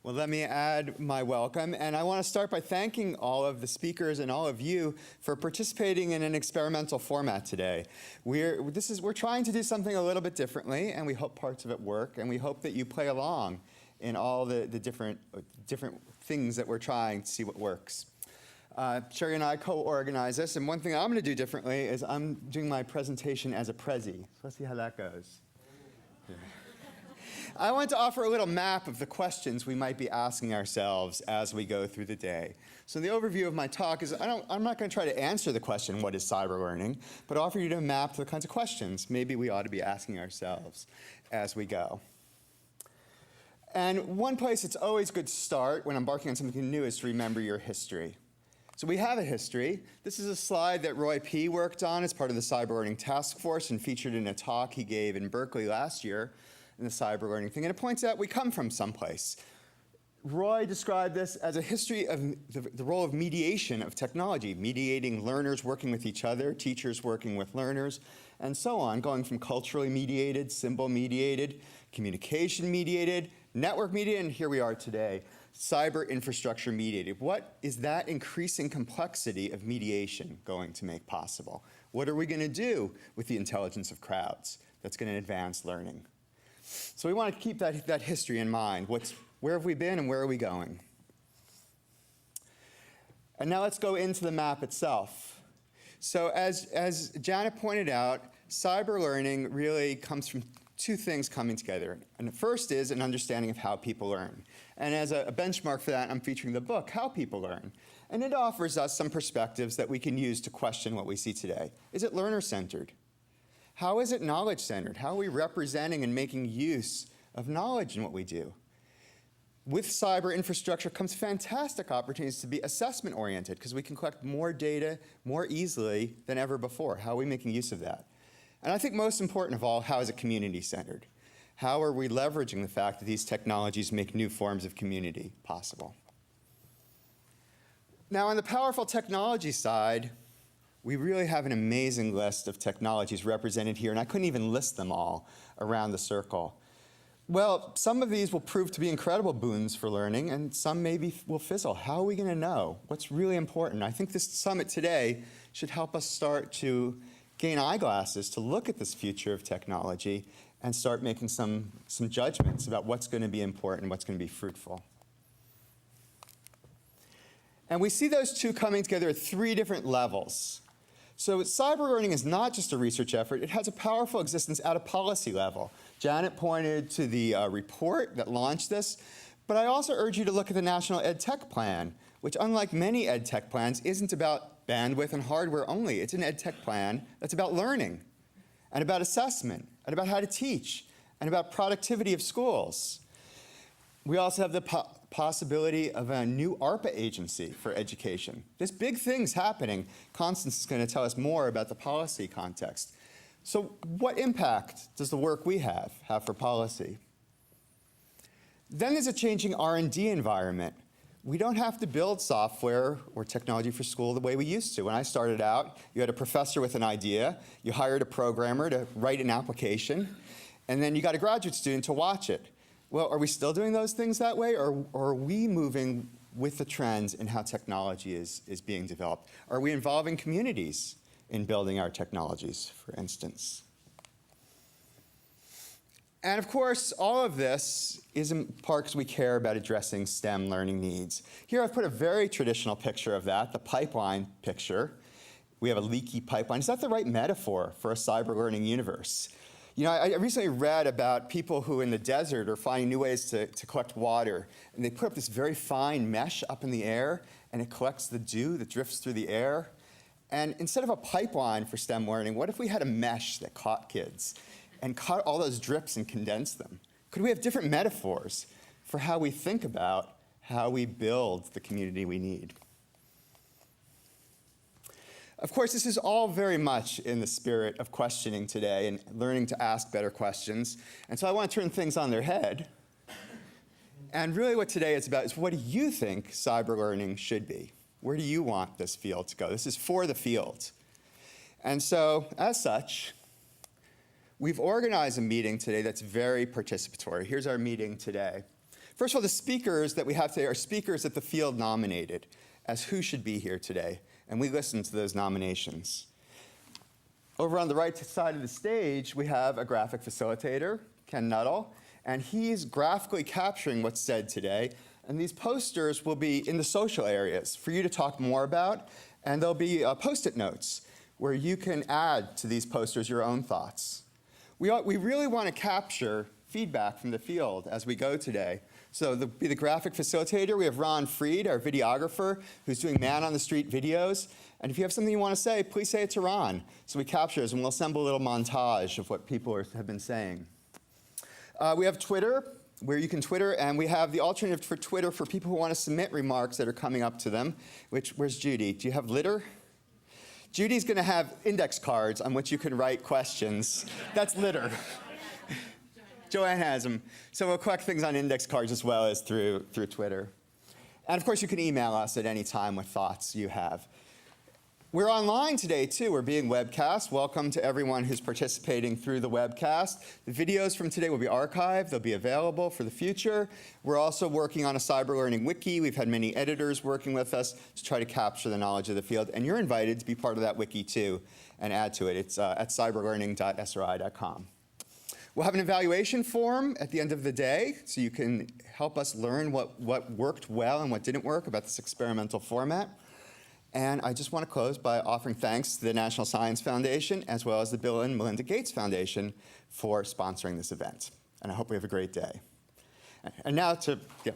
Well, let me add my welcome, and I want to start by thanking all of the speakers and all of you for participating in an experimental format today. We're trying to do something a little bit differently, and we hope parts of it work, and we hope that you play along in all the different things that we're trying to see what works. Sherry and I co-organize this, and one thing I'm going to do differently is I'm doing my presentation as a Prezi. So let's see how that goes. Yeah. I want to offer a little map of the questions we might be asking ourselves as we go through the day. So the overview of my talk is I'm not going to try to answer the question, what is cyberlearning, but offer you to map the kinds of questions maybe we ought to be asking ourselves as we go. And one place it's always good to start when embarking on something new is to remember your history. So we have a history. This is a slide that Roy P. worked on as part of the Cyberlearning Task Force and featured in a talk he gave in Berkeley last year in the cyberlearning thing, and it points out we come from someplace. Roy described this as a history of the role of mediation of technology, mediating learners working with each other, teachers working with learners, and so on, going from culturally mediated, symbol mediated, communication mediated, network mediated, and here we are today, cyber infrastructure mediated. What is that increasing complexity of mediation going to make possible? What are we going to do with the intelligence of crowds that's going to advance learning? So we want to keep that history in mind. Where have we been and where are we going? And now let's go into the map itself. So as Janet pointed out, cyberlearning really comes from two things coming together. And the first is an understanding of how people learn. And as a benchmark for that, I'm featuring the book, How People Learn. And it offers us some perspectives that we can use to question what we see today. Is it learner-centered? How is it knowledge-centered? How are we representing and making use of knowledge in what we do? With cyber infrastructure comes fantastic opportunities to be assessment-oriented because we can collect more data more easily than ever before. How are we making use of that? And I think most important of all, how is it community-centered? How are we leveraging the fact that these technologies make new forms of community possible? Now, on the powerful technology side, we really have an amazing list of technologies represented here, and I couldn't even list them all around the circle. Well, some of these will prove to be incredible boons for learning, and some maybe will fizzle. How are we going to know what's really important? I think this summit today should help us start to gain eyeglasses to look at this future of technology and start making some judgments about what's going to be important, what's going to be fruitful. And we see those two coming together at three different levels. So cyberlearning is not just a research effort, it has a powerful existence at a policy level. Janet pointed to the report that launched this, but I also urge you to look at the National Ed Tech Plan, which unlike many ed tech plans, isn't about bandwidth and hardware only. It's an ed tech plan that's about learning, and about assessment, and about how to teach, and about productivity of schools. We also have the possibility of a new ARPA agency for education. There's big things happening. Constance is going to tell us more about the policy context. So what impact does the work we have for policy? Then there's a changing R&D environment. We don't have to build software or technology for school the way we used to. When I started out, you had a professor with an idea, you hired a programmer to write an application, and then you got a graduate student to watch it. Well, are we still doing those things that way, or are we moving with the trends in how technology is being developed? Are we involving communities in building our technologies, for instance? And of course, all of this is in part because we care about addressing STEM learning needs. Here I've put a very traditional picture of that, the pipeline picture. We have a leaky pipeline. Is that the right metaphor for a cyber learning universe? You know, I recently read about people who in the desert are finding new ways to collect water. And they put up this very fine mesh up in the air, and it collects the dew that drifts through the air. And instead of a pipeline for STEM learning, what if we had a mesh that caught kids and caught all those drips and condensed them? Could we have different metaphors for how we think about how we build the community we need? Of course, this is all very much in the spirit of questioning today and learning to ask better questions. And so I want to turn things on their head. And really what today is about is, what do you think cyberlearning should be? Where do you want this field to go? This is for the field. And so, as such, we've organized a meeting today that's very participatory. Here's our meeting today. First of all, the speakers that we have today are speakers that the field nominated as who should be here today, and we listened to those nominations. Over on the right side of the stage, we have a graphic facilitator, Ken Nuttall, and he's graphically capturing what's said today. And these posters will be in the social areas for you to talk more about, and there'll be Post-it notes where you can add to these posters your own thoughts. We really want to capture feedback from the field as we go today. So there'll be the graphic facilitator. We have Ron Freed, our videographer, who's doing man-on-the-street videos. And if you have something you want to say, please say it to Ron. So we capture this, and we'll assemble a little montage of what people have been saying. We have Twitter, where you can Twitter, and we have the alternative for Twitter for people who want to submit remarks that are coming up to them. Where's Judy? Do you have litter? Judy's going to have index cards on which you can write questions. That's litter. Joanne has them. So we'll collect things on index cards as well as through Twitter. And of course, you can email us at any time with thoughts you have. We're online today, too. We're being webcast. Welcome to everyone who's participating through the webcast. The videos from today will be archived. They'll be available for the future. We're also working on a Cyberlearning wiki. We've had many editors working with us to try to capture the knowledge of the field. And you're invited to be part of that wiki, too, and add to it. It's at cyberlearning.sri.com. We'll have an evaluation form at the end of the day, so you can help us learn what worked well and what didn't work about this experimental format. And I just want to close by offering thanks to the National Science Foundation as well as the Bill and Melinda Gates Foundation for sponsoring this event. And I hope we have a great day. And now to, yeah.